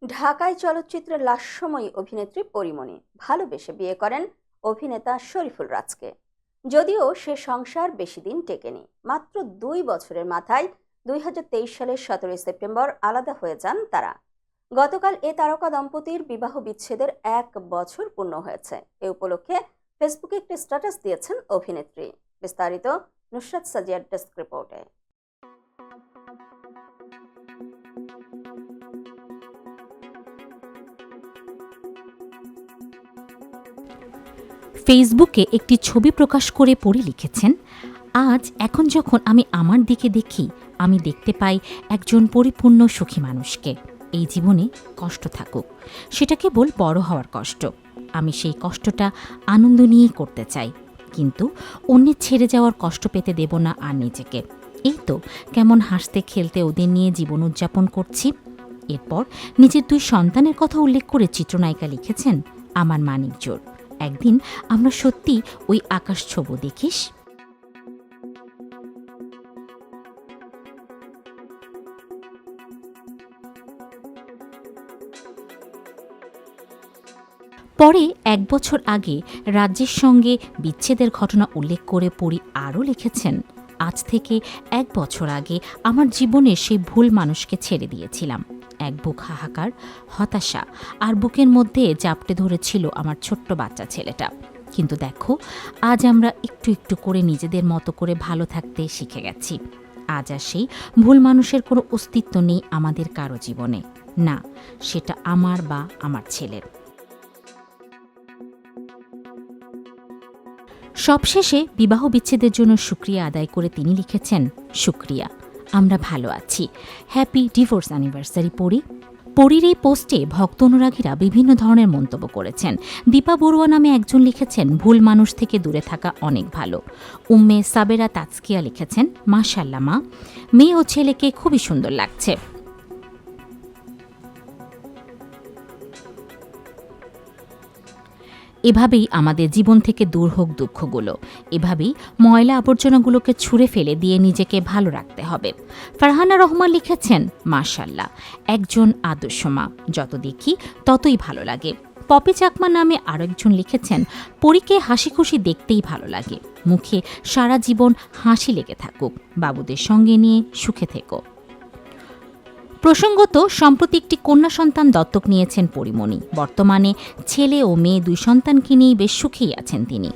ঢাকায় চলচ্চিত্রের লাস্যময়ী অভিনেত্রী পরীমণি ভালোবেসে বিয়ে করেন অভিনেতা শরীফুল রাজকে। যদিও সে সংসার বেশি দিন টেকেনি, মাত্র 2 বছরের মাথায় 2023 সালের 17 সেপ্টেম্বর আলাদা হয়ে যান তারা। গতকাল এ তারকা দম্পতির বিবাহ বিচ্ছেদের 1 বছর পূর্ণ হয়েছে। এ উপলক্ষে ফেসবুকে একটি স্ট্যাটাস দিয়েছেন অভিনেত্রী। বিস্তারিত নুসরাত সাজিয়ার ডেস্ক রিপোর্টে। ফেসবুকে একটি ছবি প্রকাশ করে পড়ে লিখেছেন, আজ এখন যখন আমি আমার দিকে দেখি, আমি দেখতে পাই একজন পরিপূর্ণ সুখী মানুষকে। এই জীবনে কষ্ট থাকুক, সেটা কেবল বড় হওয়ার কষ্ট। আমি সেই কষ্টটা আনন্দ নিয়েই করতে চাই, কিন্তু অন্যের ছেড়ে যাওয়ার কষ্ট পেতে দেব না আর নিজেকে। এই তো কেমন হাসতে খেলতে ওদের নিয়ে জীবন উদযাপন করছি। এরপর নিজের 2 সন্তানের কথা উল্লেখ করে চিত্রনায়িকা লিখেছেন, আমার মানিক জোর, একদিন আমরা সত্যি ওই আকাশ ছোবো, দেখিস। পরে 1 বছর আগে রাজ্যের সঙ্গে বিচ্ছেদের ঘটনা উল্লেখ করে পড়ি আরও লিখেছেন, আজ থেকে 1 বছর আগে আমার জীবনে সেই ভুল মানুষকে ছেড়ে দিয়েছিলাম। এক বুক হাহাকার, হতাশা আর বুকের মধ্যে জাপটে ধরেছিল আমার ছোট্ট বাচ্চা ছেলেটা। কিন্তু দেখো, আজ আমরা একটু একটু করে নিজেদের মতো করে ভালো থাকতে শিখে গেছি। আজ আর সেই ভুল মানুষের কোনো অস্তিত্ব নেই আমাদের কারো জীবনে, না সেটা আমার বা আমার ছেলের। সবশেষে বিবাহ বিচ্ছেদের জন্য শুকরিয়া আদায় করে তিনি লিখেছেন, শুকরিয়া, আমরা ভালো আছি, হ্যাপি ডিভোর্স অ্যানিভার্সারি পড়ি। পরীর এই পোস্টে ভক্ত অনুরাগীরা বিভিন্ন ধরনের মন্তব্য করেছেন। দীপা বড়ুয়া নামে একজন লিখেছেন, ভুল মানুষ থেকে দূরে থাকা অনেক ভালো। উম্মে সাবেরা তাজকিয়া লিখেছেন, মাশাআল্লাহ মা, মেয়ে ও ছেলেকে খুবই সুন্দর লাগছে। এভাবেই আমাদের জীবন থেকে দূর হোক দুঃখগুলো, এভাবেই ময়লা আবর্জনাগুলোকে ছুঁড়ে ফেলে দিয়ে নিজেকে ভালো রাখতে হবে। ফারহানা রহমান লিখেছেন, মাশাআল্লাহ, একজন আদর্শ মা, যত দেখি ততই ভালো লাগে। পপি চাকমা নামে আরেকজন লিখেছেন, পরীকে হাসি খুশি দেখতেই ভালো লাগে, মুখে সারা জীবন হাসি লেগে থাকুক, বাবুদের সঙ্গে নিয়ে সুখে থেকো। প্রসঙ্গত, সম্প্রতি একটি কন্যা সন্তান দত্তক নিয়েছেন পরীমণি। বর্তমানে ছেলে ও মেয়ে 2 সন্তানকে নিয়ে বেশ সুখেই আছেন তিনি।